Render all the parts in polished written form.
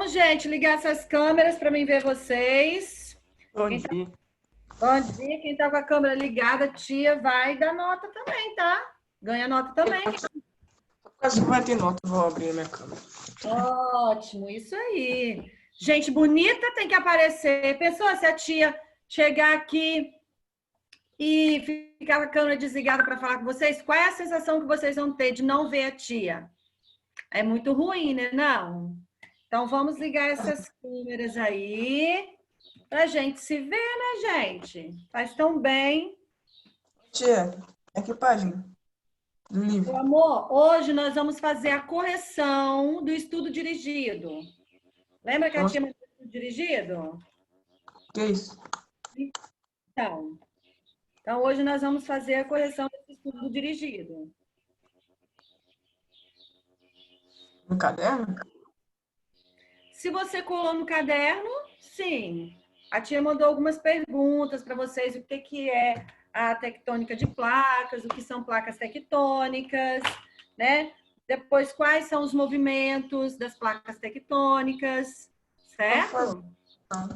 Vamos, gente, ligar essas câmeras para mim ver vocês. Bom Quem dia. Bom dia. Quem tá com a câmera ligada, tia, vai dar nota também, tá? Ganha nota também. Quase que vai ter nota, vou abrir a minha câmera. Ótimo, isso aí. Gente bonita tem que aparecer. Pensou se a tia chegar aqui e ficar com a câmera desligada para falar com vocês? Qual é a sensação que vocês vão ter de não ver a tia? É muito ruim, né? Não. Então, vamos ligar essas câmeras aí pra gente se ver, né, gente? Faz tão bem. Tia, é que página do Meu livro? amor, hoje nós vamos fazer a correção do estudo dirigido. Lembra que a Nossa, tia mandou o estudo dirigido? que é isso? Então, hoje nós vamos fazer a correção desse estudo dirigido. No caderno? Se você colou no caderno, sim. A tia mandou algumas perguntas para vocês, o que é a tectônica de placas, o que são placas tectônicas, né? Depois, quais são os movimentos das placas tectônicas, Não faz, certo? não.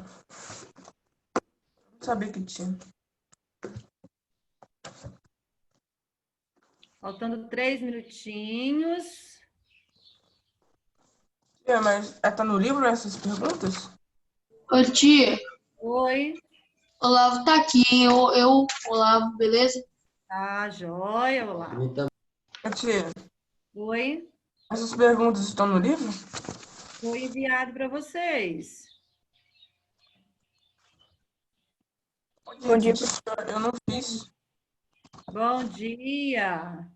Não sabia que tinha. Faltando 3 minutinhos. Tia, mas tá no livro essas perguntas? Ô, tia, Oi. Olavo tá aqui, hein? Olavo, beleza? Tá, joia, olá. Tia, Oi. essas perguntas estão no livro? Foi enviado para vocês. Bom dia, professora. Eu não fiz. Bom dia.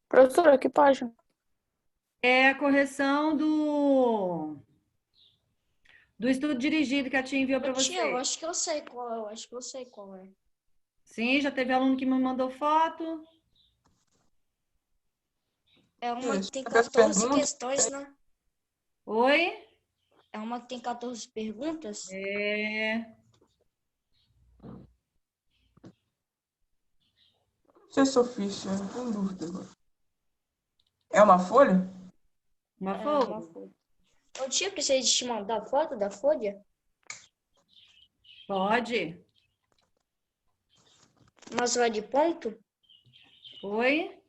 Professora, que página? É a correção do estudo dirigido que a tia enviou para Tia, eu você. acho que eu sei qual é. Eu acho que eu sei qual é. Sim, já teve aluno que me mandou foto. É uma que tem Essas 14 perguntas, questões, né? Oi? É uma que tem 14 perguntas? É... não sei se eu fiz, tia. Tô em dúvida agora. É uma folha? Uma É folha? uma folha. Ô, tia, precisa de te mandar foto da folha? Pode. Mas vai de ponto? Oi?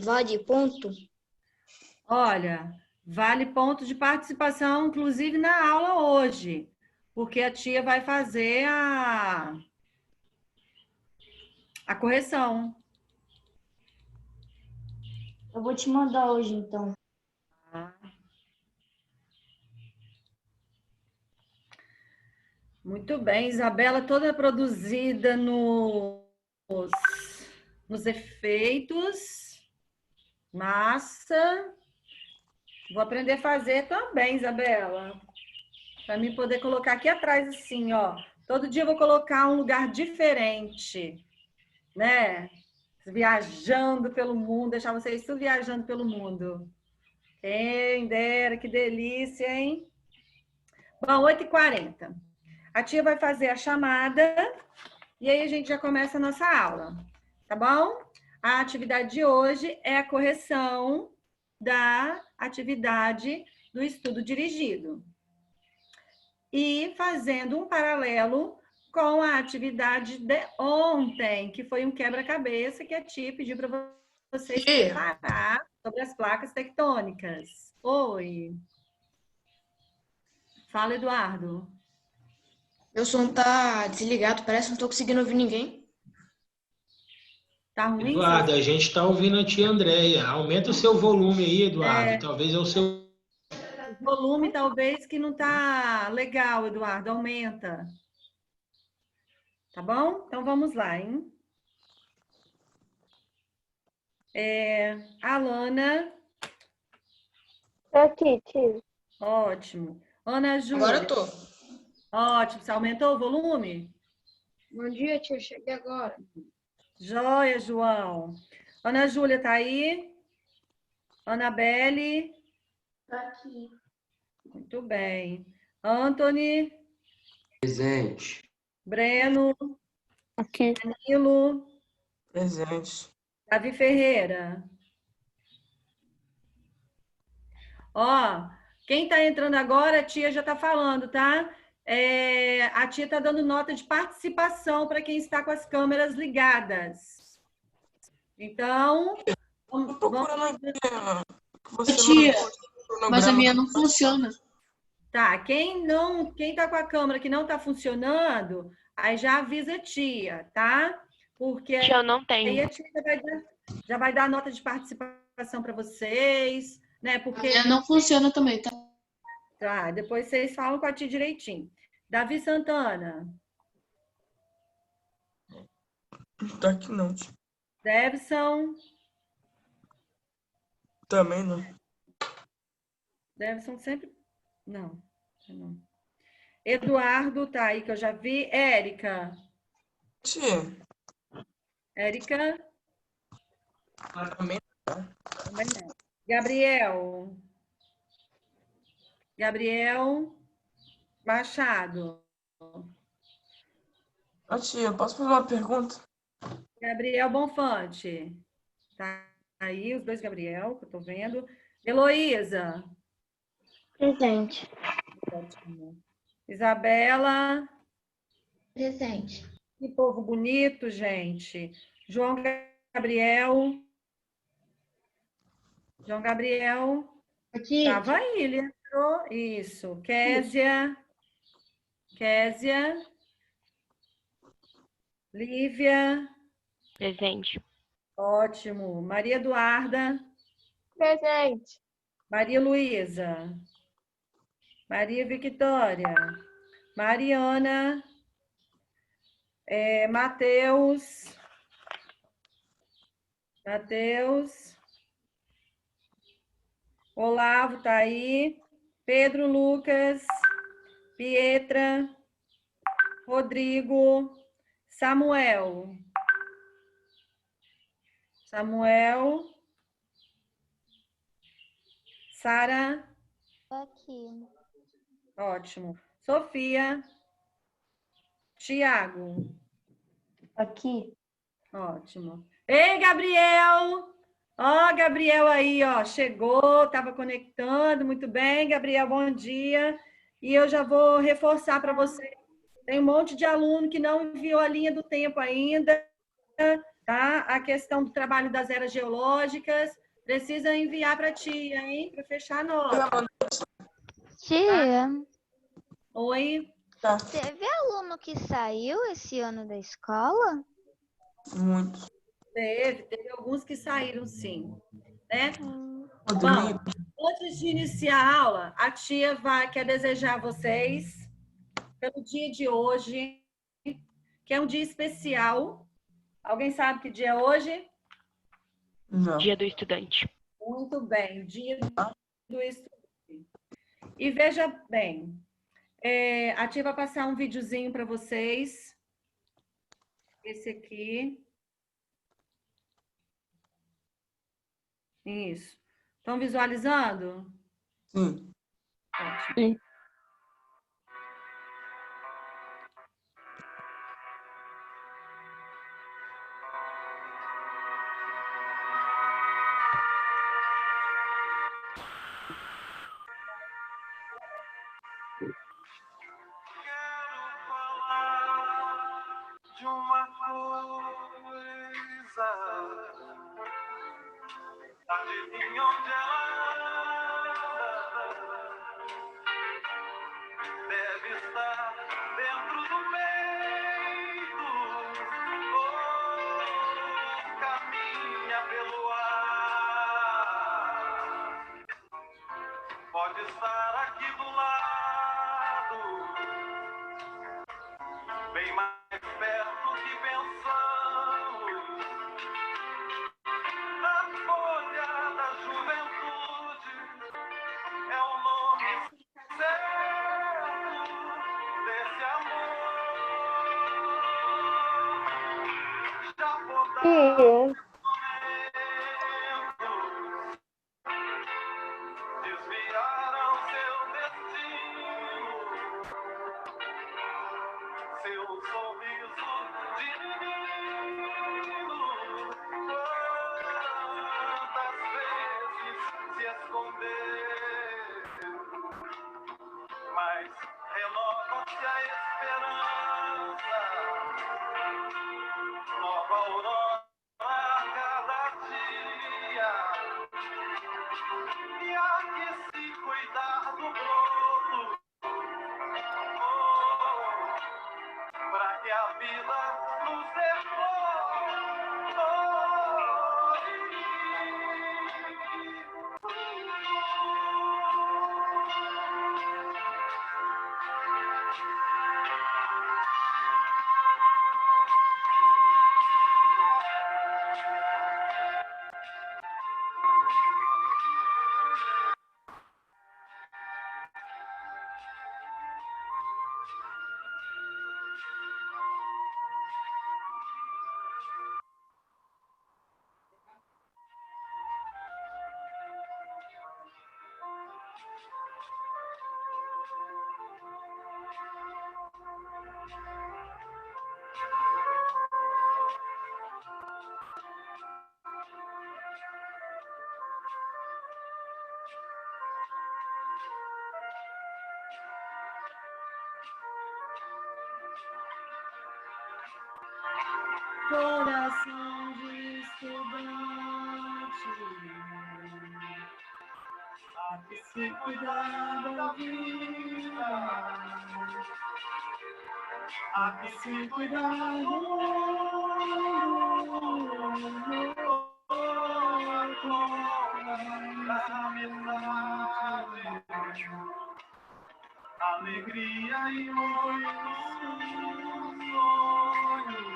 Vai de ponto? Olha, vale ponto de participação, inclusive na aula hoje, porque a tia vai fazer a correção. Eu vou te mandar hoje, então. Muito bem, Isabela, toda produzida nos efeitos. Massa. Vou aprender a fazer também, Isabela. Para mim poder colocar aqui atrás assim, ó. Todo dia eu vou colocar um lugar diferente, né? Viajando pelo mundo, deixar vocês tudo viajando pelo mundo. Quem dera, que delícia, hein? Bom, 8h40. A tia vai fazer a chamada e aí a gente já começa a nossa aula, tá bom? A atividade de hoje é a correção da atividade do estudo dirigido. E fazendo um paralelo com a atividade de ontem, que foi um quebra-cabeça que a tia pediu para vocês preparar sobre as placas tectônicas. Oi. Fala, Eduardo. Meu som tá desligado, parece que não tô conseguindo ouvir ninguém. Tá ruim? Eduardo, a gente está ouvindo a tia Andréia. Aumenta o seu volume aí, Eduardo. Talvez é o seu. O volume talvez que não tá legal, Eduardo. Aumenta. Tá bom? Então vamos lá, hein? Alana. Tô aqui, tio. Ótimo. Ana Júlia. Agora eu tô. Ótimo. Você aumentou o volume? Bom dia, tia. Eu cheguei agora. Joia, João. Ana Júlia, tá aí? Anabelle? Tá aqui. Muito bem. Anthony? Presente. Breno? Aqui. Danilo, Presente. Davi Ferreira. Ó, quem está entrando agora, a tia já está falando, tá? A tia está dando nota de participação para quem está com as câmeras ligadas. Então, Tô procurando aqui que você Tia, mandou o cronograma. mas a minha não funciona. tá, quem tá com a câmera que não está funcionando, aí já avisa a tia, tá? Porque Tia, eu não aí tenho. a tia já vai dar nota de participação para vocês, né? A Porque minha não funciona também, tá? tá, depois vocês falam com a tia direitinho. Davi Santana, Tá aqui não, tia. Devson, Também não. Devson sempre. Não, não. Eduardo, tá aí que eu já vi. Érica. Tia, Érica, também também não. Gabriel. Gabriel Machado. Ô, tia, posso fazer uma pergunta? Gabriel Bonfante. Tá aí os dois Gabriel, que eu tô vendo. Heloísa. Presente. Ótimo. Isabela. Presente. Que povo bonito, gente. João Gabriel. João Gabriel. Aqui. Tava aí, ele entrou. Isso. Késia. Késia. Lívia. Presente. Ótimo. Maria Eduarda. Presente. Maria Luísa. Maria Victória. Mariana. Matheus. Matheus. Olavo tá aí. Pedro Lucas. Pietra. Rodrigo. Samuel. Samuel. Sara. Aqui. Ótimo. Sofia. Tiago. Aqui. Ótimo. Ei, Gabriel! Ó, Gabriel aí, ó, chegou, estava conectando, muito bem, Gabriel, bom dia. E eu já vou reforçar para você. Tem um monte de aluno que não enviou a linha do tempo ainda, tá? A questão do trabalho das eras geológicas, precisa enviar para a tia, hein? Para fechar a nota. Tia, Oi? Tá, teve aluno que saiu esse ano da escola? muito. Teve alguns que saíram, sim. Né? Rodrigo, Bom, antes de iniciar a aula, a tia quer desejar a vocês, pelo dia de hoje, que é um dia especial. Alguém sabe que dia é hoje? não. Dia do estudante. Muito bem, o dia do estudante. E veja bem, a tia vai passar um videozinho para vocês. Esse aqui. Isso. Estão visualizando? Sim. Ótimo. Sim. De uma coisa, adivinha onde ela deve estar dentro do peito, ou caminha pelo ar, pode estar aqui do lado, bem mais perto que pensamos, a folha da juventude é o nome certo desse amor. Já podaram Tia, momentos, desviaram seu destino. esperança, nova aurora a cada dia. E há que se cuidar do broto, para que a vida nos dê Coração de estudante, há que se cuidar da vida, há que se cuidar do mundo. Alegria e muitos sonhos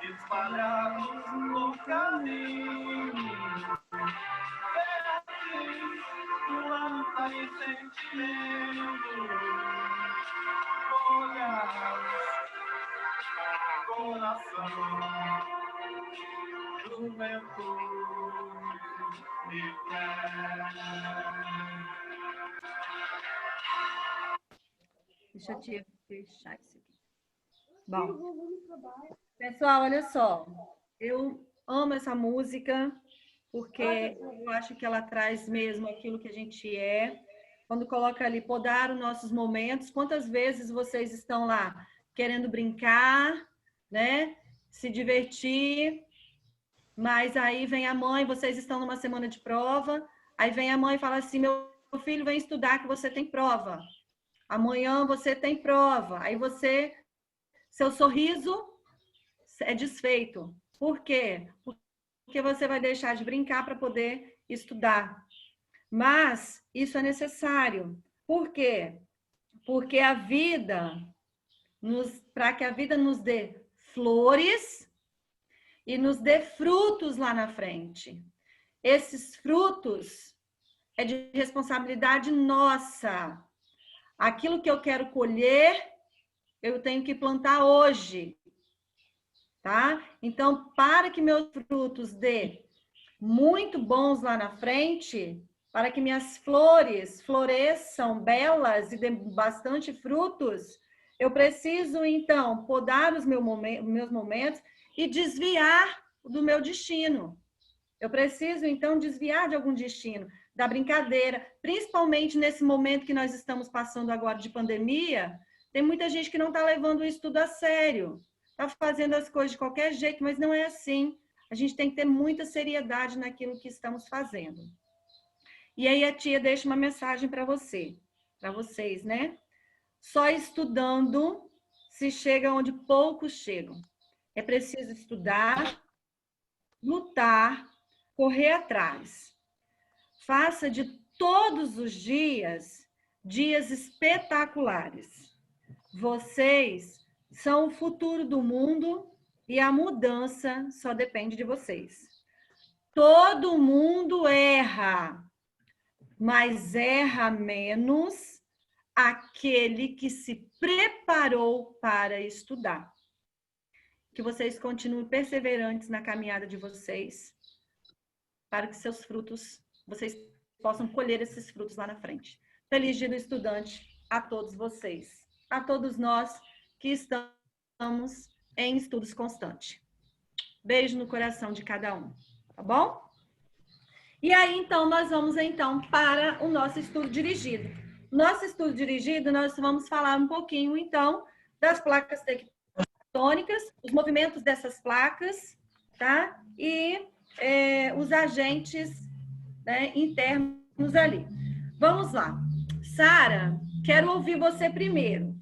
espalhados no caminho, verdes, planta e sentimento, olhar, coração, juventude e fé. Deixa eu te fechar isso aqui. Bom, pessoal, olha só. Eu amo essa música porque eu acho que ela traz mesmo aquilo que a gente é. Quando coloca ali, podar os nossos momentos. Quantas vezes vocês estão lá querendo brincar, né? Se divertir, mas aí vem a mãe, vocês estão numa semana de prova, aí vem a mãe e fala assim, meu filho, vem estudar que você tem prova. Amanhã você tem prova. Aí seu sorriso é desfeito. Por quê? Porque você vai deixar de brincar para poder estudar. Mas isso é necessário. Por quê? Porque para que a vida nos dê flores e nos dê frutos lá na frente. Esses frutos é de responsabilidade nossa. Aquilo que eu quero colher, eu tenho que plantar hoje, tá? Então, para que meus frutos dê muito bons lá na frente, para que minhas flores floresçam belas e dê bastante frutos, eu preciso, então, podar os meus momentos e desviar do meu destino. Eu preciso, então, desviar de algum destino, da brincadeira, principalmente nesse momento que nós estamos passando agora de pandemia. Tem muita gente que não está levando o estudo a sério, está fazendo as coisas de qualquer jeito, mas não é assim. A gente tem que ter muita seriedade naquilo que estamos fazendo. E aí a tia deixa uma mensagem para vocês, né? Só estudando se chega onde poucos chegam. É preciso estudar, lutar, correr atrás. Faça de todos os dias espetaculares. Vocês são o futuro do mundo e a mudança só depende de vocês. Todo mundo erra, mas erra menos aquele que se preparou para estudar. Que vocês continuem perseverantes na caminhada de vocês, para que seus frutos, vocês possam colher esses frutos lá na frente. Feliz Dia do Estudante a todos vocês, a todos nós que estamos em estudos constantes. Beijo no coração de cada um, tá bom? E aí, então, nós vamos, então, para o nosso estudo dirigido. nosso estudo dirigido, nós vamos falar um pouquinho, então, das placas tectônicas, os movimentos dessas placas, tá? E os agentes, né, internos ali. Vamos lá. Sara, quero ouvir você primeiro.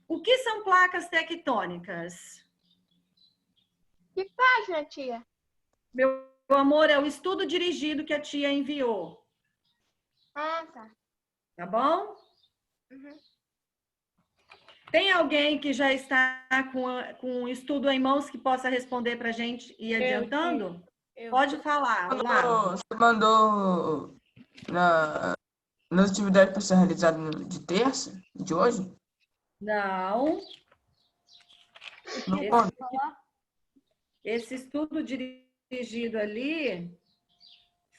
O que são placas tectônicas? Que página, tia? Meu amor, é o estudo dirigido que a tia enviou. Ah, tá. Tá bom? Uhum. Tem alguém que já está com o estudo em mãos que possa responder para a gente e ir adiantando? Pode falar. Lá. Você mandou nas atividades para ser realizada de terça, de hoje? Não. Não pode. Esse estudo dirigido ali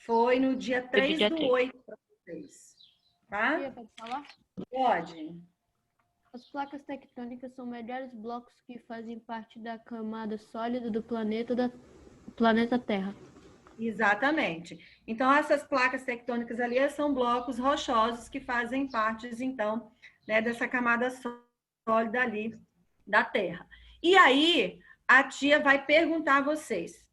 foi no dia 3/8 para vocês. Tá? Tia, pode falar? Pode. As placas tectônicas são melhores blocos que fazem parte da camada sólida do planeta Terra. Exatamente. Então, essas placas tectônicas ali são blocos rochosos que fazem parte, então, né, dessa camada sólida ali da Terra. E aí, a tia vai perguntar a vocês.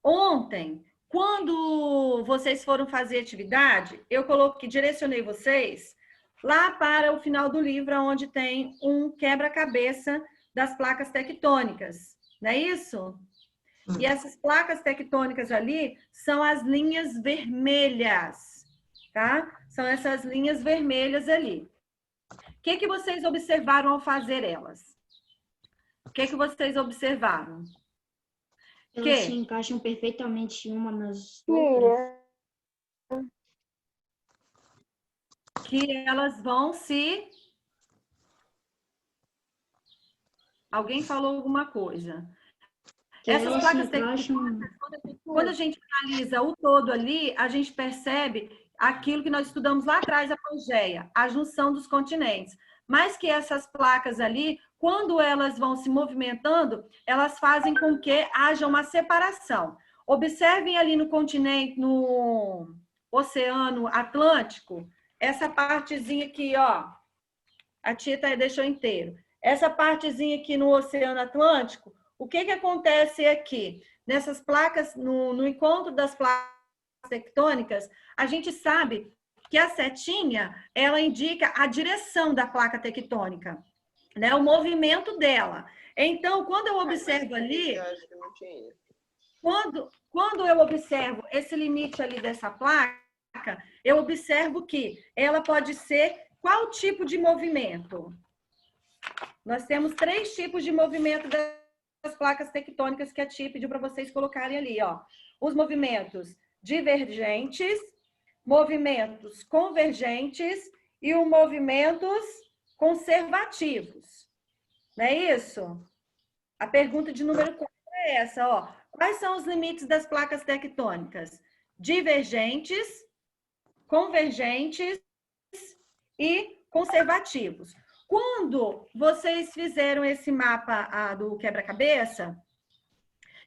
Ontem, quando vocês foram fazer atividade, eu direcionei vocês lá para o final do livro, onde tem um quebra-cabeça das placas tectônicas. Não é isso? E essas placas tectônicas ali são as linhas vermelhas, tá? São essas linhas vermelhas ali. O que vocês observaram ao fazer elas? O que vocês observaram? Elas se encaixam perfeitamente uma nas outras. Que elas vão se... Alguém falou alguma coisa. Essas placas tectônicas, quando a gente analisa o todo ali, a gente percebe aquilo que nós estudamos lá atrás, a Pangeia, a junção dos continentes. Mas que essas placas ali, quando elas vão se movimentando, elas fazem com que haja uma separação. Observem ali no continente, no Oceano Atlântico, essa partezinha aqui, ó, a tia deixou inteiro. Essa partezinha aqui no Oceano Atlântico, o que acontece aqui? Nessas placas, no encontro das placas tectônicas, a gente sabe que a setinha, ela indica a direção da placa tectônica, né? O movimento dela. Então, quando eu observo ali, quando eu observo esse limite ali dessa placa, eu observo que ela pode ser qual tipo de movimento? Nós temos 3 tipos de movimento das placas tectônicas que a tia pediu para vocês colocarem ali, ó. Os movimentos divergentes, movimentos convergentes e os movimentos conservativos. Não é isso? A pergunta de número 4 é essa, ó. Quais são os limites das placas tectônicas? Divergentes, convergentes e conservativos. Quando vocês fizeram esse mapa do quebra-cabeça,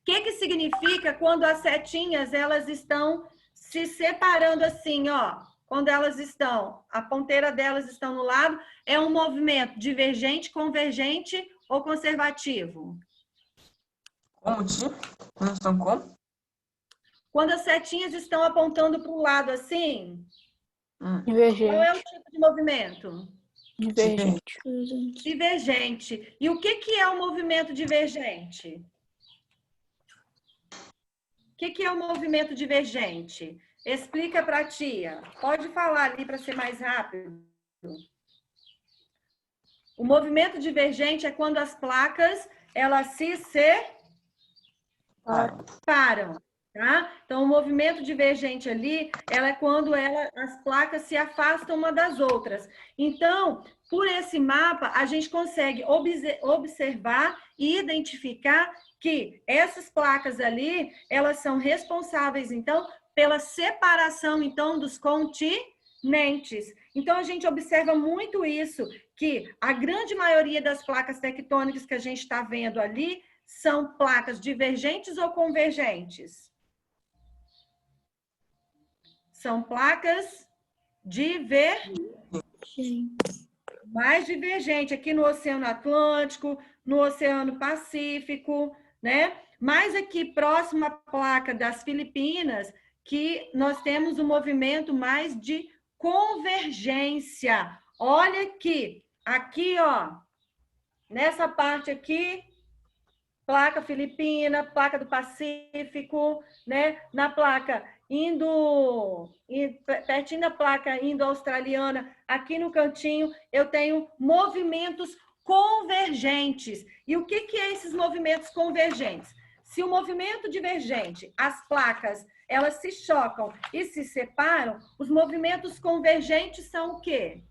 o que significa quando as setinhas elas estão se separando assim, ó? Quando elas estão, a ponteira delas estão no lado, é um movimento divergente, convergente ou conservativo? Como, tia? Quando estão como? Quando as setinhas estão apontando para o lado assim, Divergente. qual é o tipo de movimento? Divergente. Divergente. E o que é o movimento divergente? O que é o movimento divergente? Explica para a tia. Pode falar ali para ser mais rápido. O movimento divergente é quando as placas elas se separam. Tá? Então, o movimento divergente ali, ela é quando as placas se afastam uma das outras. Então, por esse mapa, a gente consegue observar e identificar que essas placas ali, elas são responsáveis, então, pela separação, então, dos continentes. Então, a gente observa muito isso, que a grande maioria das placas tectônicas que a gente está vendo ali são placas divergentes ou convergentes? São placas mais divergente aqui no Oceano Atlântico, no Oceano Pacífico, né? Mais aqui próximo à placa das Filipinas, que nós temos um movimento mais de convergência. Olha aqui, ó, nessa parte aqui, placa filipina, placa do Pacífico, né? Na placa pertinho da placa indo-australiana, aqui no cantinho, eu tenho movimentos convergentes. E o que é esses movimentos convergentes? Se o movimento divergente, as placas, elas se chocam e se separam, os movimentos convergentes são o quê?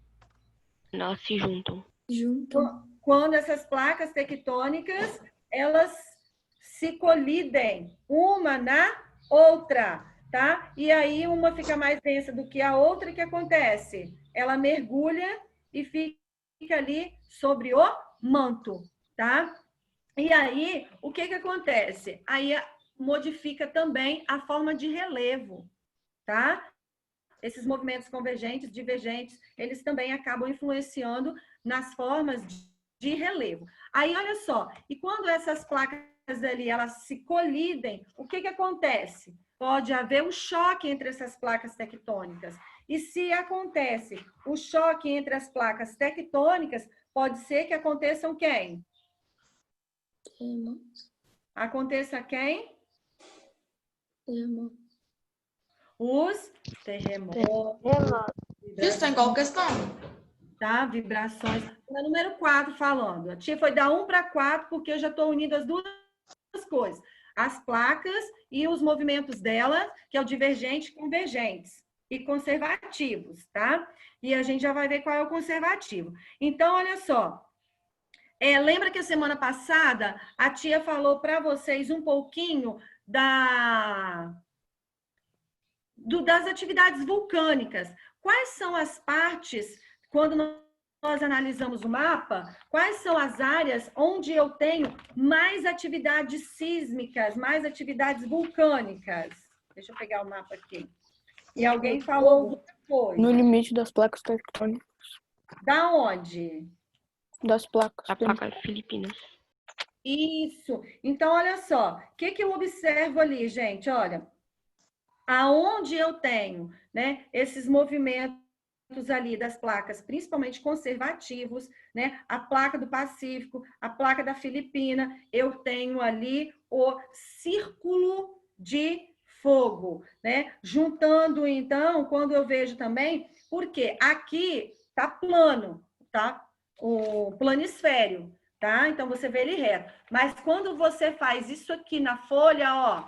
Elas se juntam. Quando essas placas tectônicas, elas se colidem uma na outra, tá? E aí uma fica mais densa do que a outra, o que acontece? Ela mergulha e fica ali sobre o manto, tá? E aí, o que acontece? Aí modifica também a forma de relevo, tá? Esses movimentos convergentes, divergentes, eles também acabam influenciando nas formas de relevo. Aí, olha só, e quando essas placas ali, elas se colidem, o que acontece? Pode haver um choque entre essas placas tectônicas. E se acontece o choque entre as placas tectônicas, pode ser que aconteçam quem? Aconteça quem? Os terremotos. Isso está em qual questão? Tá? Vibrações. O número 4 falando. A tia foi da 1 para 4 porque eu já estou unindo as duas coisas. As placas e os movimentos dela, que é o divergente, convergentes e conservativos, tá? E a gente já vai ver qual é o conservativo. Então, olha só. Lembra que a semana passada a tia falou para vocês um pouquinho das atividades vulcânicas. Quais são as partes, quando nós analisamos o mapa, quais são as áreas onde eu tenho mais atividades sísmicas, mais atividades vulcânicas? Deixa eu pegar o mapa aqui. E alguém falou alguma coisa. No limite das placas tectônicas. Da onde? Das placas. A placa Filipinas. Isso. Então, olha só. O que eu observo ali, gente? Olha, aonde eu tenho, né, esses movimentos ali das placas, principalmente conservativos, né? A placa do Pacífico, a placa da Filipina, eu tenho ali o círculo de fogo, né? Juntando, então, quando eu vejo também, porque aqui tá plano, tá? O planisfério, tá? Então, você vê ele reto. Mas quando você faz isso aqui na folha, ó,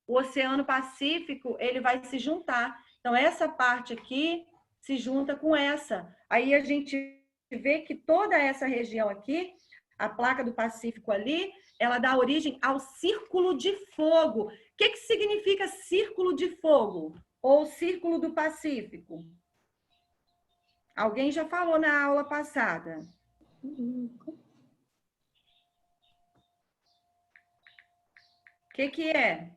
o Oceano Pacífico, ele vai se juntar. Então, essa parte aqui se junta com essa. Aí, a gente vê que toda essa região aqui, a placa do Pacífico ali, ela dá origem ao círculo de fogo. O que significa círculo de fogo? Ou círculo do Pacífico? Alguém já falou na aula passada. O que é?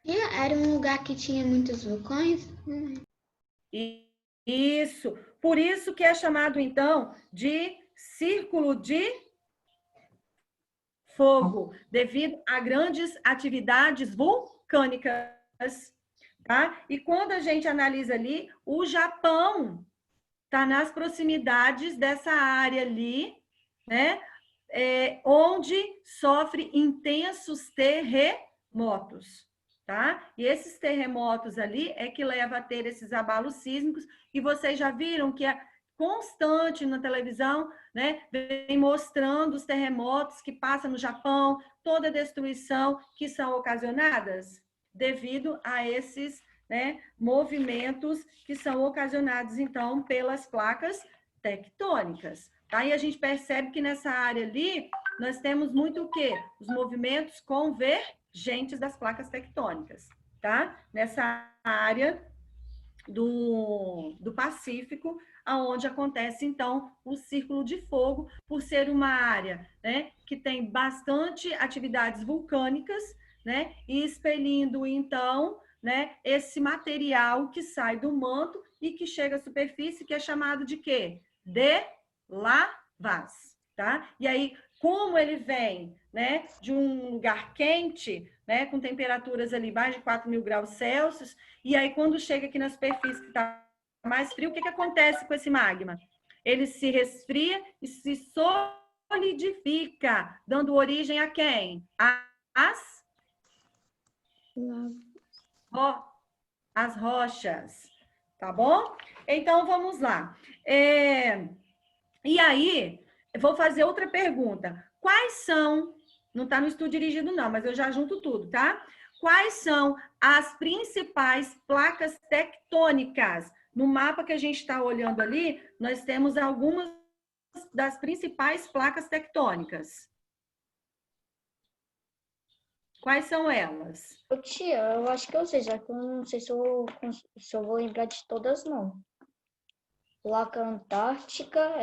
Era um lugar que tinha muitos vulcões. Isso. Por isso que é chamado, então, de círculo de fogo, devido a grandes atividades vulcânicas, tá? E quando a gente analisa ali, o Japão está nas proximidades dessa área ali, né? Onde sofre intensos terremotos, tá? E esses terremotos ali é que leva a ter esses abalos sísmicos, e vocês já viram que é constante na televisão, né? Vem mostrando os terremotos que passam no Japão, toda a destruição que são ocasionadas devido a esses, né, movimentos que são ocasionados, então, pelas placas tectônicas. Tá? E a gente percebe que nessa área ali, nós temos muito o quê? Os movimentos convergentes das placas tectônicas, tá? Nessa área do Pacífico, aonde acontece, então, o círculo de fogo, por ser uma área, né, que tem bastante atividades vulcânicas, né, e expelindo, então, né, esse material que sai do manto e que chega à superfície, que é chamado de quê? De lavas, tá? E aí, como ele vem, né, de um lugar quente, né, com temperaturas ali mais de 4.000 graus Celsius, e aí quando chega aqui na superfície que está mais frio, o que que acontece com esse magma? Ele se resfria e se solidifica, dando origem a quem? As rochas, tá bom? Então, vamos lá. E aí, eu vou fazer outra pergunta. Quais são, não está no estudo dirigido não, mas eu já junto tudo, tá? Quais são as principais placas tectônicas? No mapa que a gente está olhando ali, nós temos algumas das principais placas tectônicas. Quais são elas? Tia, eu acho que eu sei, já que eu não sei se eu vou lembrar de todas, não. Placa Antártica,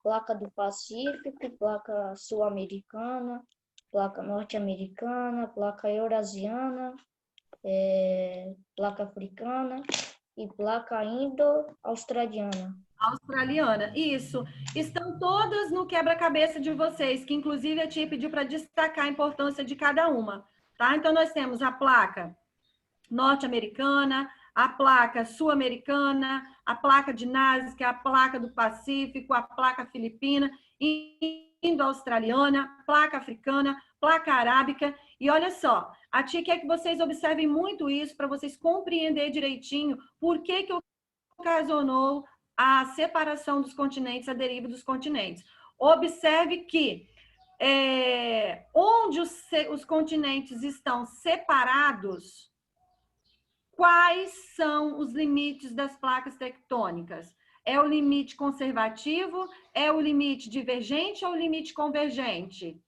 placa do Pacífico, placa Sul-Americana, placa Norte-Americana, placa Eurasiana, placa Africana e placa Indo-Australiana. Australiana, isso. Estão todas no quebra-cabeça de vocês, que inclusive a tia pediu para destacar a importância de cada uma, tá? Então, nós temos a placa norte-americana, a placa sul-americana, a placa de Nazca, a placa do Pacífico, a placa filipina, indo-australiana, placa africana, placa arábica. E olha só, a tia quer que vocês observem muito isso para vocês compreenderem direitinho por que ocasionou a separação dos continentes, a deriva dos continentes. Observe que onde os continentes estão separados, quais são os limites das placas tectônicas? É o limite conservativo? É o limite divergente ou o limite convergente?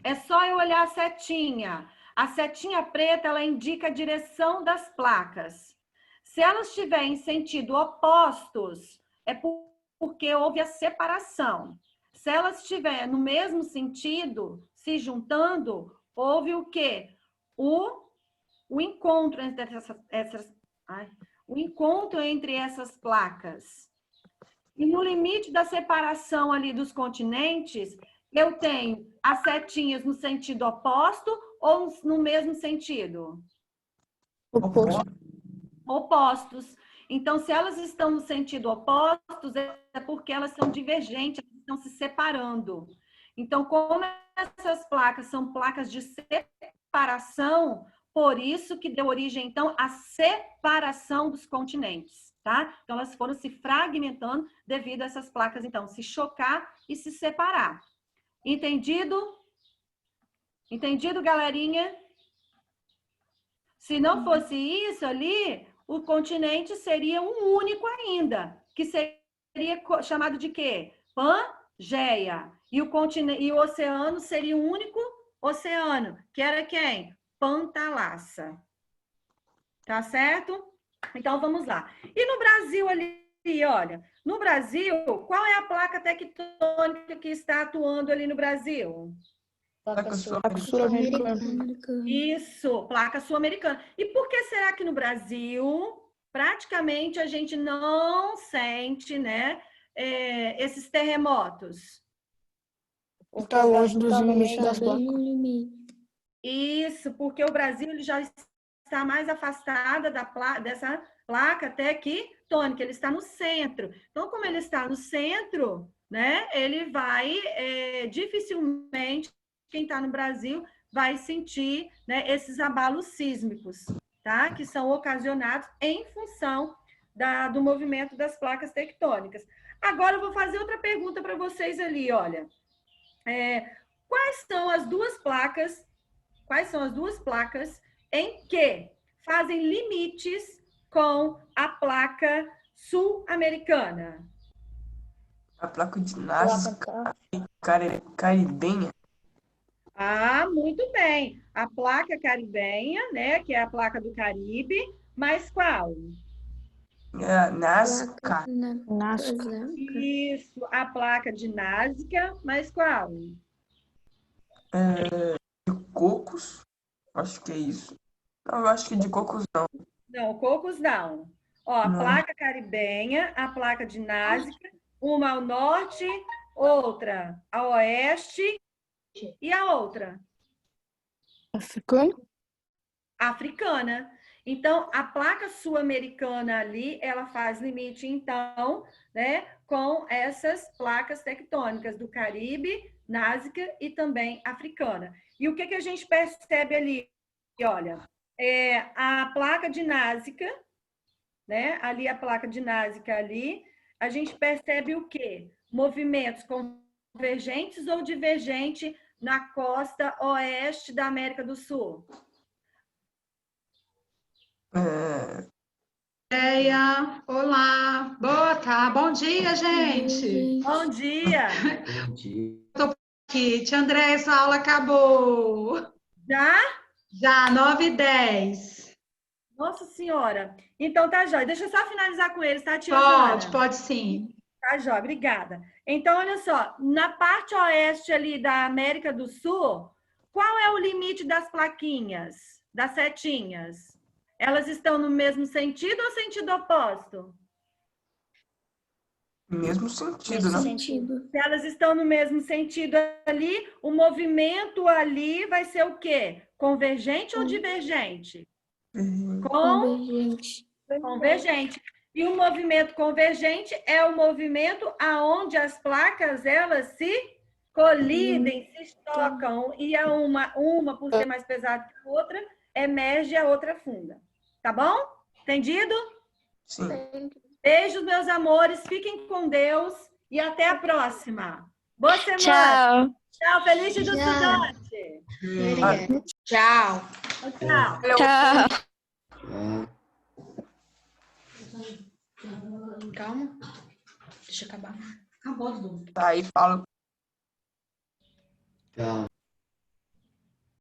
É só eu olhar a setinha. A setinha preta, ela indica a direção das placas. Se elas estiverem em sentido opostos, é porque houve a separação. Se elas estiverem no mesmo sentido, se juntando, houve o quê? O encontro entre essas placas. E no limite da separação ali dos continentes, eu tenho as setinhas no sentido oposto ou no mesmo sentido? Opostos. Então, se elas estão no sentido opostos, é porque elas são divergentes, elas estão se separando. Então, como essas placas são placas de separação, por isso que deu origem, então, à separação dos continentes, tá? Então, elas foram se fragmentando devido a essas placas, então, se chocar e se separar. Entendido? Entendido, galerinha? Se não fosse isso ali, o continente seria um único ainda, que seria chamado de quê? Pangeia. E o oceano seria um único oceano, que era quem? Pantalassa. Tá certo? Então, vamos lá. E no Brasil ali, olha, no Brasil, qual é a placa tectônica que está atuando ali no Brasil? Placa Sul-Americana. Isso, placa sul-americana. E por que será que no Brasil, praticamente, a gente não sente, né, esses terremotos? Está longe dos limites das placas. Isso, porque o Brasil ele já está mais afastado dessa placa tectônica, ele está no centro. Então, como ele está no centro, né, ele vai, dificilmente, quem está no Brasil vai sentir, né, esses abalos sísmicos, tá? Que são ocasionados em função do movimento das placas tectônicas. Agora, eu vou fazer outra pergunta para vocês ali, olha. Quais são as duas placas em que fazem limites com a placa sul-americana? A placa de Nazca e caribenha. Ah, muito bem. A placa caribenha, né, que é a placa do Caribe, mas qual? Nazca. Isso, a placa de Nazca, mas qual? De cocos. Acho que é isso. Não, eu acho que de cocos não. Não, cocos não. Ó, a Não. placa caribenha, a placa dinásica, uma ao norte, outra ao oeste e a outra Africano? africana. Então, a placa sul-americana ali, ela faz limite, então, né, com essas placas tectônicas do Caribe, násica e também africana. E o que a gente percebe ali? Olha, a placa dinásica, né? Ali a placa dinásica ali, a gente percebe o quê? Movimentos convergentes ou divergentes na costa oeste da América do Sul. Andréia, olá, bom dia, gente. Bom dia! Estou aqui, tia Andréia, sua aula acabou. Já? Já, 9h10. Nossa Senhora! Então tá jóia. Deixa eu só finalizar com eles, tá, tia Joana? Pode sim. Tá jóia, obrigada. Então, olha só, na parte oeste ali da América do Sul, qual é o limite das plaquinhas, das setinhas? Elas estão no mesmo sentido ou sentido oposto? Mesmo sentido, né? Se elas estão no mesmo sentido ali, o movimento ali vai ser o quê? Convergente ou divergente? Convergente. Convergente. E o movimento convergente é o movimento aonde as placas elas se colidem, se chocam, e a uma por ser mais pesada que a outra, emerge e a outra afunda. Tá bom? Entendido? Sim. Beijos, meus amores. Fiquem com Deus e até a próxima. Boa semana. Tchau. Tchau. Feliz dia do Tchau. estudante. Obrigada. Tchau. Tchau. Tchau. Calma. Deixa eu acabar. Tá aí, fala. Tchau.